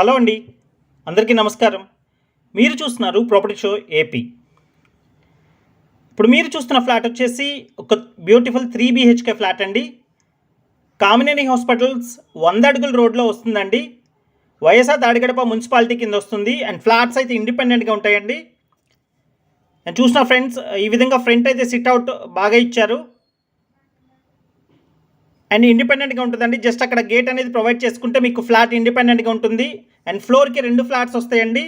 Hello అండి, అందరికీ నమస్కారం. మీరు చూస్తున్నారు ప్రాపర్టీ షో ఏపీ. ఇప్పుడు మీరు చూస్తున్న ఫ్లాట్ వచ్చేసి ఒక బ్యూటిఫుల్ 3 BHK ఫ్లాట్ అండి. కామినేని హాస్పిటల్స్ 100 అడుగుల రోడ్లో వస్తుందండి. వైఎస్ఆర్ తాడిగడప మున్సిపాలిటీ కింద వస్తుంది. అండ్ ఫ్లాట్స్ అయితే ఇండిపెండెంట్గా ఉంటాయండి. అండ్ చూసిన ఫ్రెండ్స్, ఈ విధంగా ఫ్రంట్ అయితే సిట్ అవుట్ బాగా ఇచ్చారు. అండ్ ఇండిపెండెంట్గా ఉంటుందండి. జస్ట్ అక్కడ గేట్ అనేది ప్రొవైడ్ చేసుకుంటే మీకు ఫ్లాట్ ఇండిపెండెంట్గా ఉంటుంది. అండ్ ఫ్లోర్కి 2 ఫ్లాట్స్ వస్తాయండి.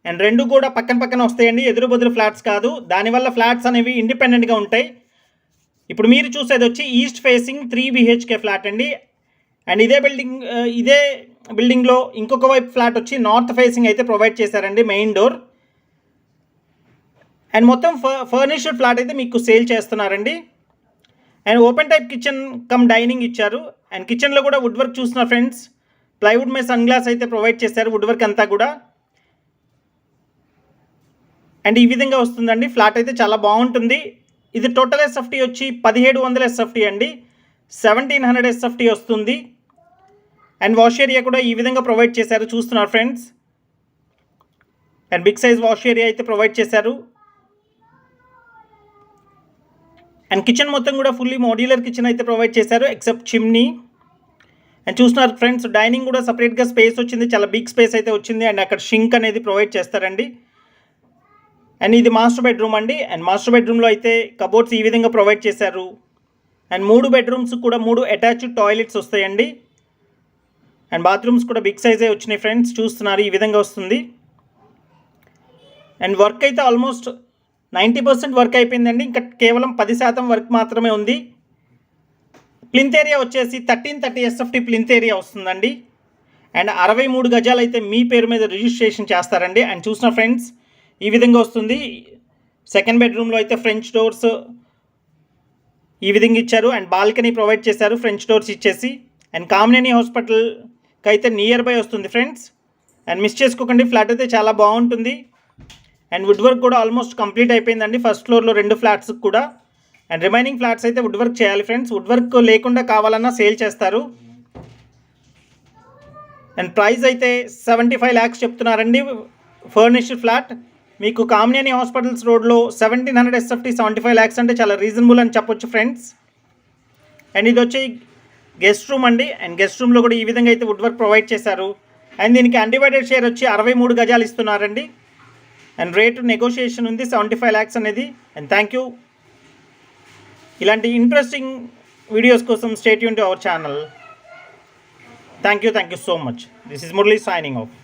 అండ్ 2 కూడా పక్కన పక్కన వస్తాయండి, ఎదురు బదురు ఫ్లాట్స్ కాదు. దానివల్ల ఫ్లాట్స్ అనేవి ఇండిపెండెంట్గా ఉంటాయి. ఇప్పుడు మీరు చూసేది వచ్చి ఈస్ట్ ఫేసింగ్ 3 BHK ఫ్లాట్ అండి. అండ్ ఇదే బిల్డింగ్లో ఇంకొక వైపు ఫ్లాట్ వచ్చి నార్త్ ఫేసింగ్ అయితే ప్రొవైడ్ చేశారండి, మెయిన్ డోర్. అండ్ మొత్తం ఫర్నిష్డ్ ఫ్లాట్ అయితే మీకు సేల్ చేస్తున్నారండి. And open type kitchen cum dining ఇచ్చారు. అండ్ కిచెన్లో కూడా వుడ్ వర్క్ చూసిన ఫ్రెండ్స్, ప్లైవుడ్ మీద సన్ గ్లాస్ అయితే ప్రొవైడ్ చేశారు, వుడ్ వర్క్ అంతా కూడా. అండ్ ఈ విధంగా వస్తుందండి. ఫ్లాట్ అయితే చాలా బాగుంటుంది. ఇది టోటల్ SFT వచ్చి 1700 SFT అండి, 1700 SFT వస్తుంది. అండ్ వాష్ ఏరియా కూడా ఈ విధంగా ప్రొవైడ్ చేశారు, చూస్తున్నారు friends. And big size wash area అయితే ప్రొవైడ్ చేశారు. అండ్ కిచెన్ మొత్తం కూడా ఫుల్లీ మోడ్యులర్ కిచెన్ అయితే ప్రొవైడ్ చేశారు, ఎక్సెప్ట్ చిమ్నీ. అండ్ చూస్తున్నారు ఫ్రెండ్స్, డైనింగ్ కూడా సపరేట్గా స్పేస్ వచ్చింది, చాలా బిగ్ స్పేస్ అయితే వచ్చింది. అండ్ అక్కడ షింక్ అనేది ప్రొవైడ్ చేస్తారండి. అండ్ ఇది మాస్టర్ బెడ్రూమ్ అండి. అండ్ మాస్టర్ బెడ్రూమ్లో అయితే కబోర్డ్స్ ఈ విధంగా ప్రొవైడ్ చేశారు. అండ్ 3 బెడ్రూమ్స్ కూడా 3 అటాచ్డ్ టాయిలెట్స్ వస్తాయండి. అండ్ బాత్రూమ్స్ కూడా బిగ్ సైజే వచ్చినాయి ఫ్రెండ్స్, చూస్తున్నారు ఈ విధంగా వస్తుంది. అండ్ వర్క్ అయితే ఆల్మోస్ట్ 90% వర్క్ అయిపోయిందండి. ఇంకా కేవలం 10% వర్క్ మాత్రమే ఉంది. ప్లింత్ ఏరియా వచ్చేసి 1330 SFT ప్లింత్ ఏరియా వస్తుందండి. అండ్ 63 గజాలు అయితే మీ పేరు మీద రిజిస్ట్రేషన్ చేస్తారండి. అండ్ చూసిన ఫ్రెండ్స్, ఈ విధంగా వస్తుంది. సెకండ్ బెడ్రూమ్లో అయితే ఫ్రెంచ్ డోర్స్ ఈ విధంగా ఇచ్చారు. అండ్ బాల్కనీ ప్రొవైడ్ చేశారు, ఫ్రెంచ్ డోర్స్ ఇచ్చేసి. అండ్ కామినేని హాస్పిటల్కి అయితే నియర్ బై వస్తుంది ఫ్రెండ్స్. అండ్ మిస్ చేసుకోకండి, ఫ్లాట్ అయితే చాలా బాగుంటుంది. అండ్ వుడ్ వర్క్ కూడా ఆల్మోస్ట్ కంప్లీట్ అయిపోయిందండి, ఫస్ట్ ఫ్లోర్లో 2 ఫ్లాట్స్ కూడా. అండ్ రిమైనింగ్ ఫ్లాట్స్ అయితే వుడ్ వర్క్ చేయాలి ఫ్రెండ్స్. వుడ్ వర్క్ లేకుండా కావాలన్నా సేల్ చేస్తారు. అండ్ ప్రైస్ అయితే 75 lakhs చెప్తున్నారండి ఫర్నిష్డ్ ఫ్లాట్. మీకు కామినేని హాస్పిటల్స్ రోడ్లో 1700 SFT 75 lakhs అంటే చాలా రీజనబుల్ అని చెప్పొచ్చు ఫ్రెండ్స్. అండ్ ఇది వచ్చి గెస్ట్ రూమ్ అండి. అండ్ గెస్ట్ రూమ్లో కూడా ఈ విధంగా అయితే వుడ్ వర్క్ ప్రొవైడ్ చేశారు. అండ్ దీనికి అన్డివైడెడ్ షేర్ వచ్చి 63 గజాలు ఇస్తున్నారండి. అండ్ రేటు నెగోషియేషన్ ఉంది, 75 lakhs అనేది. And thank you. ఇలాంటి ఇంట్రెస్టింగ్ వీడియోస్ కోసం stay tune to our channel. Thank you so much. This is Murali signing off.